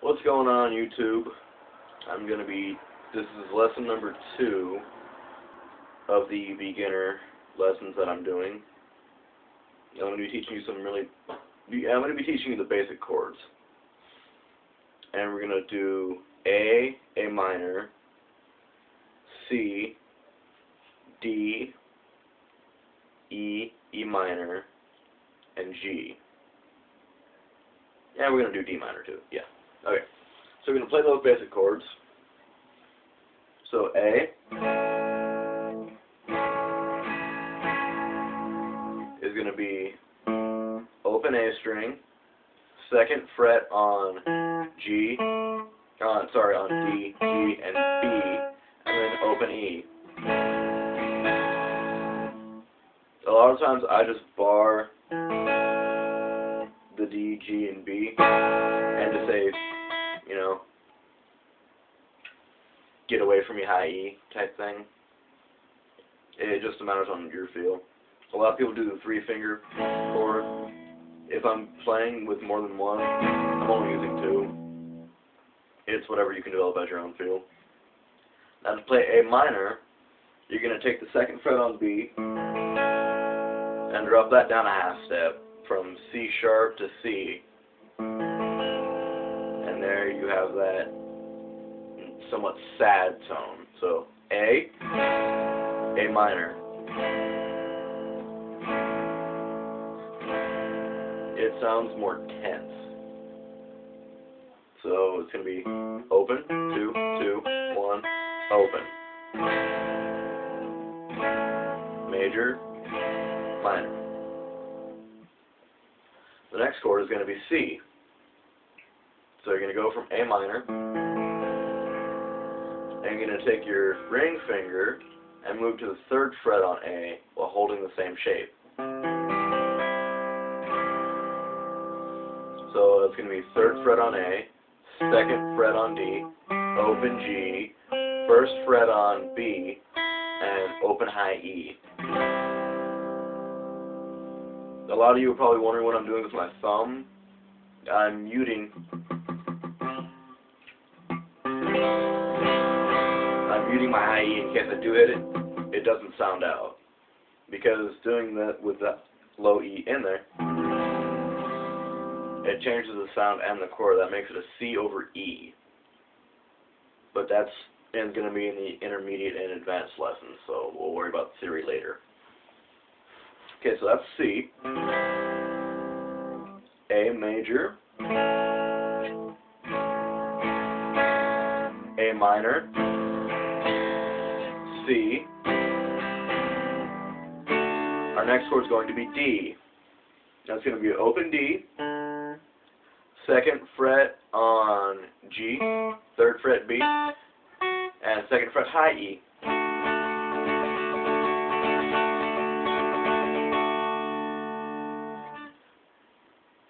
What's going on, YouTube? This is lesson number 2 of the beginner lessons that I'm doing. I'm going to be teaching you the basic chords. And we're going to do A minor, C, D, E minor, and G. And we're going to do D minor too, yeah. Okay, so we're going to play those basic chords. So A is going to be open A string, 2nd fret on D, G, and B, and then open E. A lot of times I just bar the D, G, and B, and to say, get away from me, high E type thing. It just matters on your feel. A lot of people do the 3-finger chord. If I'm playing with more than one, I'm only using 2. It's whatever you can develop as your own feel. Now to play A minor, you're going to take the 2nd fret on B and drop that down a half step from C sharp to C. And there you have that somewhat sad tone. So A minor. It sounds more tense. So it's going to be open, 2, 2, 1, open. Major, minor. The next chord is going to be C. So you're going to go from A minor, and you're going to take your ring finger and move to the 3rd fret on A while holding the same shape. So it's going to be 3rd fret on A, 2nd fret on D, open G, 1st fret on B, and open high E. A lot of you are probably wondering what I'm doing with my thumb. I'm muting my high E in case I do hit it. It doesn't sound out. Because doing that with that low E in there, it changes the sound and the chord. That makes it a C over E. But that's going to be in the intermediate and advanced lessons, so we'll worry about the theory later. Okay, so that's C. A major. A minor. C. Our next chord is going to be D. Now it's going to be open D, 2nd fret on G, 3rd fret B, and 2nd fret high E.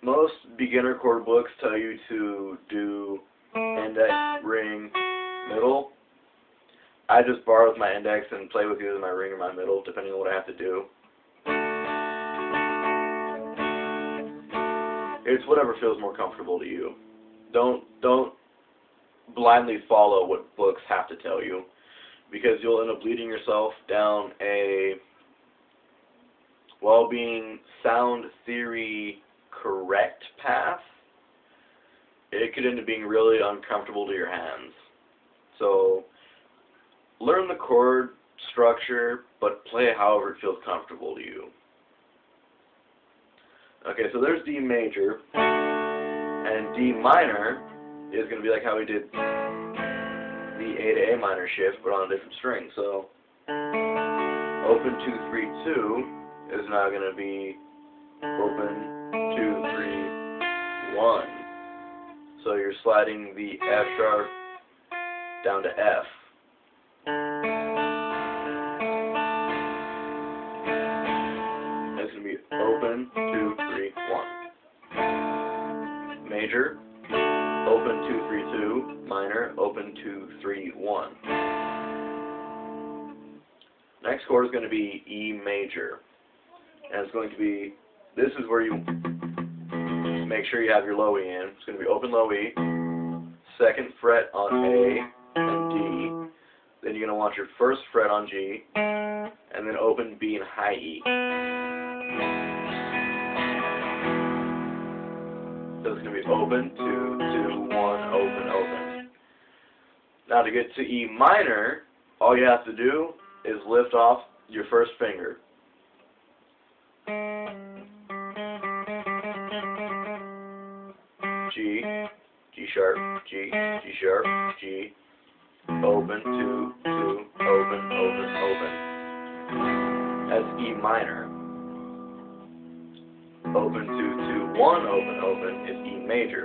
Most beginner chord books tell you to do index, ring, middle. I just bar with my index and play with either my ring or my middle, depending on what I have to do. It's whatever feels more comfortable to you. Don't blindly follow what books have to tell you, because you'll end up leading yourself down a, while being sound theory correct path, it could end up being really uncomfortable to your hands. So learn the chord structure, but play however it feels comfortable to you. Okay, so there's D major, and D minor is going to be like how we did the A to A minor shift, but on a different string. So open 2, 3, 2 is now going to be open 2, 3, 1. So you're sliding the F sharp down to F. It's going to be open 2, 3, 1. Major, open 2, 3, 2. Minor, open 2, 3, 1. Next chord is going to be E major. And it's going to be, this is where you make sure you have your low E in. It's going to be open low E, second fret on A and D. Then you're going to want your first fret on G, and then open B and high E. So it's going to be open, 2, 2, 1, open, open. Now to get to E minor, all you have to do is lift off your first finger. G, G sharp, G, G sharp, G, open, 2, 2, open, open, open. That's E minor. Open, 2, 2, 1, open, open is E major.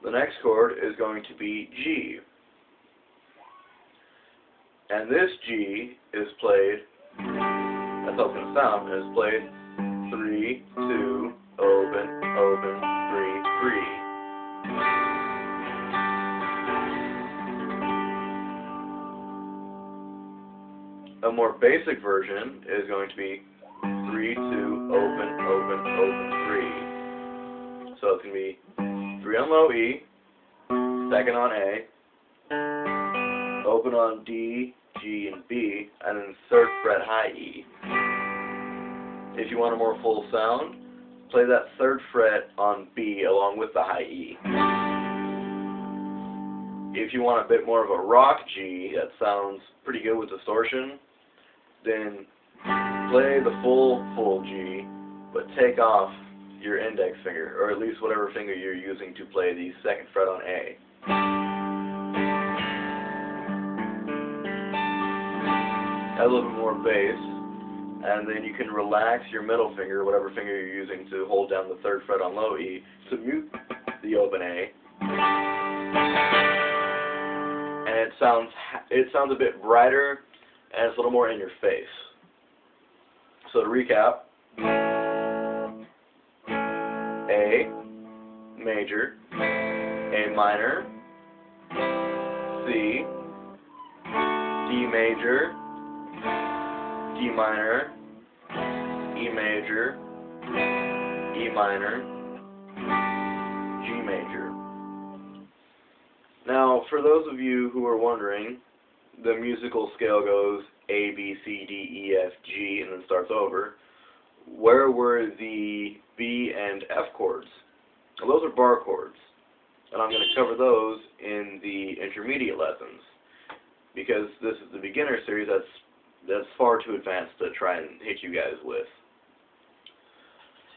The next chord is going to be G. And this G is played, that's how it's going to sound, and it's played 3, 2, open, open, 3, 3. A more basic version is going to be 3, 2, open, open, open, 3. So it's going to be 3 on low E, second on A, open on D, G, and B, and then third fret high E. If you want a more full sound, play that third fret on B along with the high E. If you want a bit more of a rock G that sounds pretty good with distortion, then play the full G, but take off your index finger, or at least whatever finger you're using to play the second fret on A. Add a little bit more bass, and then you can relax your middle finger, whatever finger you're using to hold down the third fret on low E, to mute the open A. And it sounds a bit brighter, and it's a little more in your face. So to recap, A major, A minor, C, D major, D minor, E major, E minor, G major. Now, for those of you who are wondering, the musical scale goes A, B, C, D, E, F, G, and then starts over. Where were the B and F chords? Well, those are bar chords, and I'm going to cover those in the intermediate lessons, because this is the beginner series that's far too advanced to try and hit you guys with.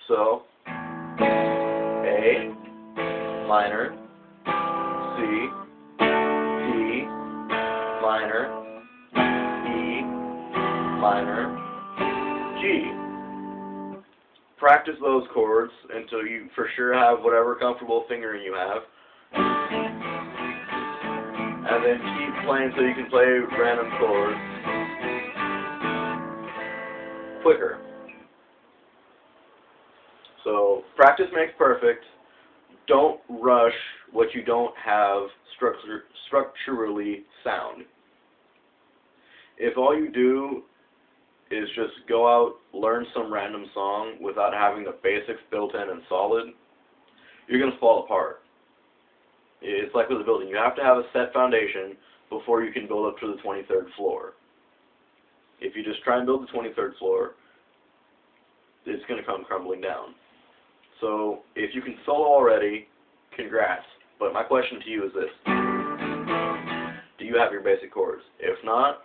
So, A minor, C, D minor, E minor, G. Practice those chords until you for sure have whatever comfortable fingering you have. And then keep playing so you can play random chords quicker. So practice makes perfect. Don't rush what you don't have structurally sound. If all you do is just go out, learn some random song without having the basics built in and solid, you're going to fall apart. It's like with a building. You have to have a set foundation before you can build up to the 23rd floor. If you just try and build the 23rd floor, it's going to come crumbling down. So if you can solo already, congrats. But my question to you is this. Do you have your basic chords? If not,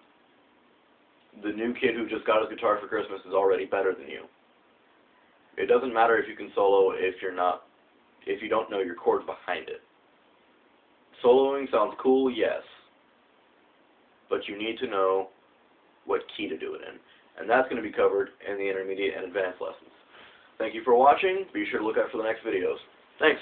the new kid who just got his guitar for Christmas is already better than you. It doesn't matter if you can solo if you don't know your chords behind it. Soloing sounds cool, yes, but you need to know what key to do it in, and that's going to be covered in the intermediate and advanced lessons. Thank you for watching. Be sure to look out for the next videos. Thanks.